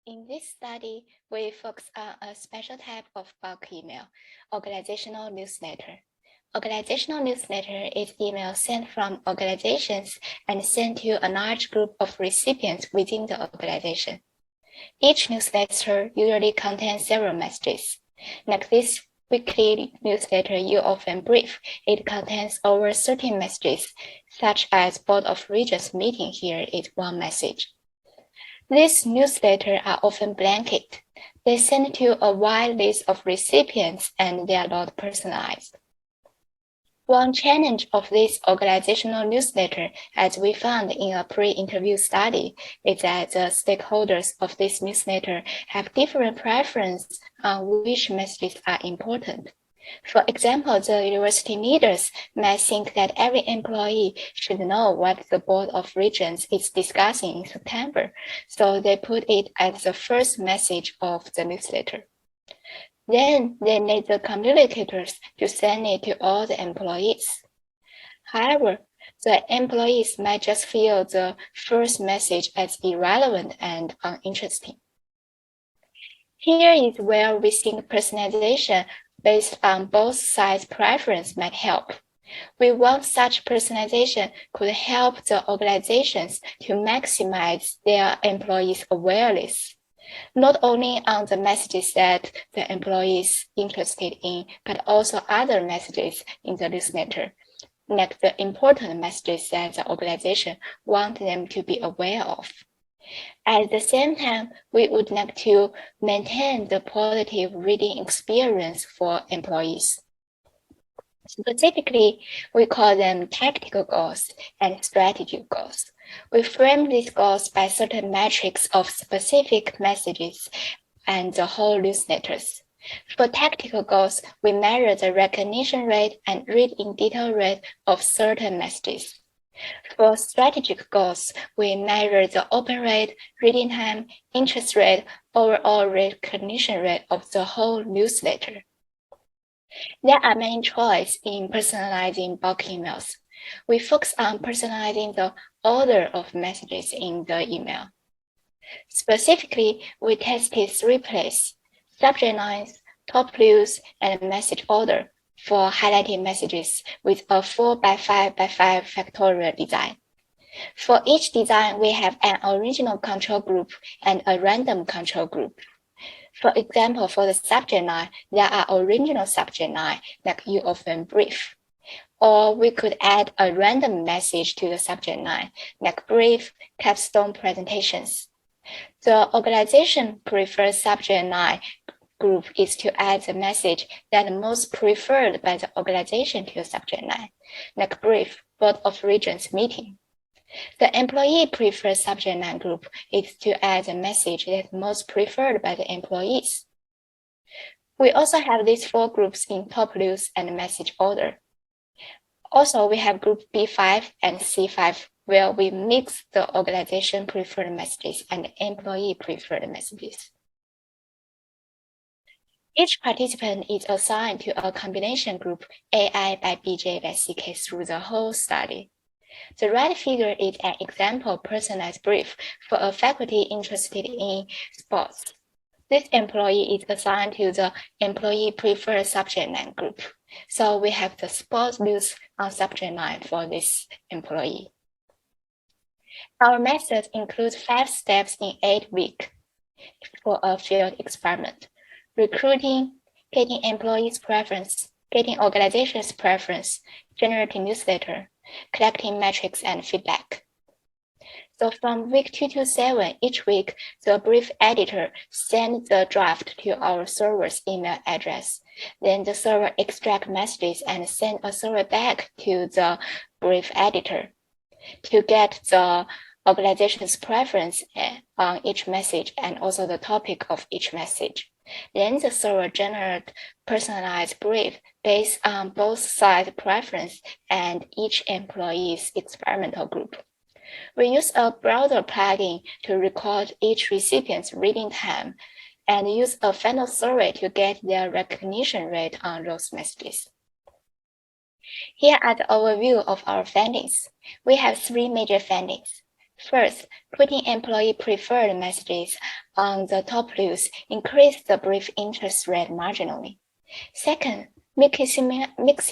In this study, we focus on a special type of bulk email, organizational newsletter. Organizational newsletter is email sent from organizations and sent to a large group of recipients within the organization. Each newsletter usually contains several messages. Like this weekly newsletter you often brief, it contains over 30 messages, such as Board of Regents meeting here is one message. These newsletters are often blanket. They send to a wide list of recipients and they are not personalized. One challenge of this organizational newsletter, as we found in a pre-interview study, is that the stakeholders of this newsletter have different preferences on which messages are important. For example, the university leaders might think that every employee should know what the Board of Regents is discussing in September, so they put it as the first message of the newsletter. Then they need the communicators to send it to all the employees. However, the employees might just feel the first message as irrelevant and uninteresting. Here is where we think personalization based on both sides' preference might help. We want such personalization could help the organizations to maximize their employees' awareness, not only on the messages that the employees interested in, but also other messages in the newsletter, like the important messages that the organization want them to be aware of. At the same time, we would like to maintain the positive reading experience for employees. Specifically, we call them tactical goals and strategic goals. We frame these goals by certain metrics of specific messages and the whole newsletters. For tactical goals, we measure the recognition rate and read in detail rate of certain messages. For strategic goals, we measure the open rate, reading time, interest rate, overall recognition rate of the whole newsletter. There are many choices in personalizing bulk emails. We focus on personalizing the order of messages in the email. Specifically, we tested 3 places: subject lines, top views, and message order for highlighted messages with a 4x5x5 factorial design. For each design, we have an original control group and a random control group. For example, for the subject line, there are original subject line like you often brief. Or we could add a random message to the subject line, like brief, capstone presentations. The organization prefers subject line group is to add the message that most preferred by the organization to the subject line, like brief, Board of Regents meeting. The employee preferred subject line group is to add the message that most preferred by the employees. We also have these 4 groups in top views and message order. Also, we have group B5 and C5, where we mix the organization preferred messages and employee preferred messages. Each participant is assigned to a combination group AI by BJ by CK through the whole study. The right figure is an example personalized brief for a faculty interested in sports. This employee is assigned to the employee preferred subject line group. So we have the sports news on subject line for this employee. Our method includes 5 steps in 8 weeks for a field experiment: recruiting, getting employees' preference, getting organization's preference, generating newsletter, collecting metrics and feedback. So from week 2 to 7, each week, the brief editor sends the draft to our server's email address. Then the server extracts messages and sends a survey back to the brief editor to get the organization's preference on each message and also the topic of each message. Then the server generates personalized brief based on both sides' preference and each employee's experimental group. We use a browser plugin to record each recipient's reading time and use a final survey to get their recognition rate on those messages. Here are the overview of our findings. We have 3 major findings. First, putting employee preferred messages on the top news increases the brief interest rate marginally. Second, mixing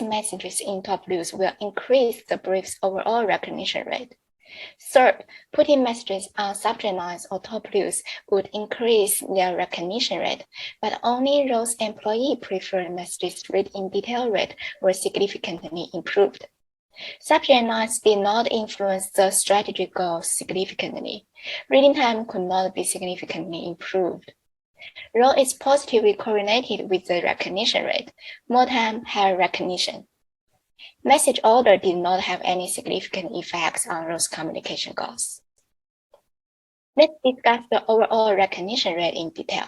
messages in top news will increase the brief's overall recognition rate. Third, putting messages on subject lines or top news would increase their recognition rate, but only those employee preferred messages read in detail rate were significantly improved. Subject lines did not influence the strategic goals significantly. Reading time could not be significantly improved. Though it's positively correlated with the recognition rate, more time, higher recognition. Message order did not have any significant effects on those communication goals. Let's discuss the overall recognition rate in detail.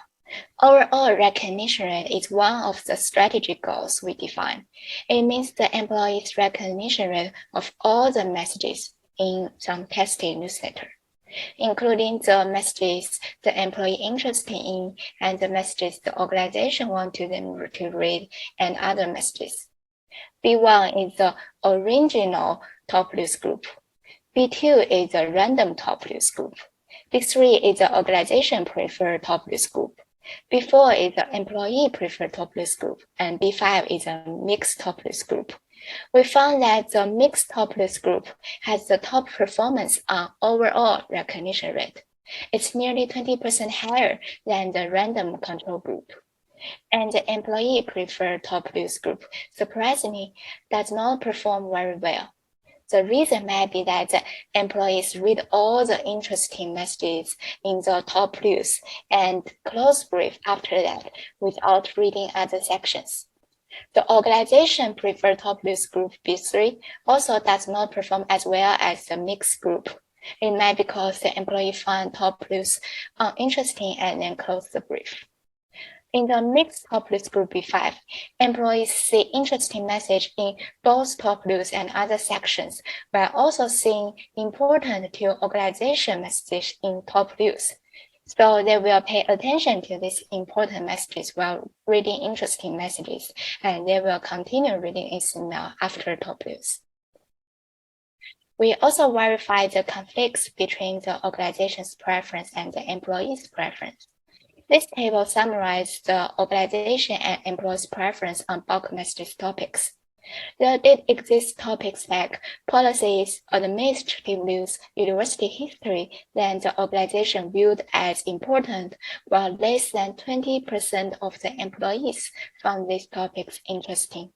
Overall recognition rate is one of the strategic goals we define. It means the employee's recognition rate of all the messages in some tested newsletter, including the messages the employee interested in and the messages the organization wanted them to read and other messages. B1 is the original top news group. B2 is the random top news group. B3 is the organization preferred top news group. B4 is the employee preferred top list group, and B5 is a mixed top list group. We found that the mixed top list group has the top performance on overall recognition rate. It's nearly 20% higher than the random control group. And the employee preferred top list group, surprisingly, does not perform very well. The reason might be that the employees read all the interesting messages in the top news and close brief after that without reading other sections. The organization preferred top news group B3 also does not perform as well as the mixed group. It might be because the employee found top news uninteresting and then closed the brief. In the mixed top news group B5, employees see interesting message in both top news and other sections, while also seeing important to organization message in top news. So they will pay attention to these important messages while reading interesting messages, and they will continue reading its email after top news. We also verify the conflicts between the organization's preference and the employee's preference. This table summarizes the organization and employees' preference on bulk message topics. There did exist topics like policies, administrative news, university history that the organization viewed as important, while less than 20% of the employees found these topics interesting.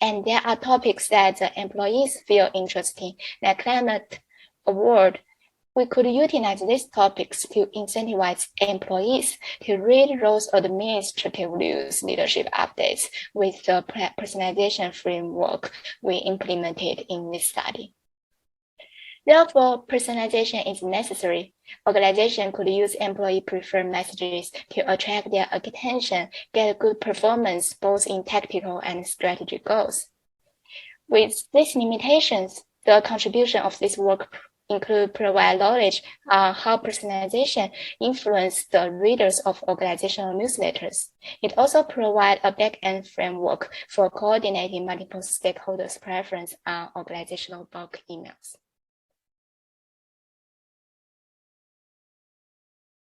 And there are topics that the employees feel interesting, like climate award. We could utilize these topics to incentivize employees to read those administrative news leadership updates with the personalization framework we implemented in this study. Therefore, personalization is necessary. Organizations could use employee preferred messages to attract their attention, get good performance both in tactical and strategic goals. With these limitations, the contribution of this work include provide knowledge on how personalization influences the readers of organizational newsletters. It also provides a back-end framework for coordinating multiple stakeholders' preference on organizational bulk emails.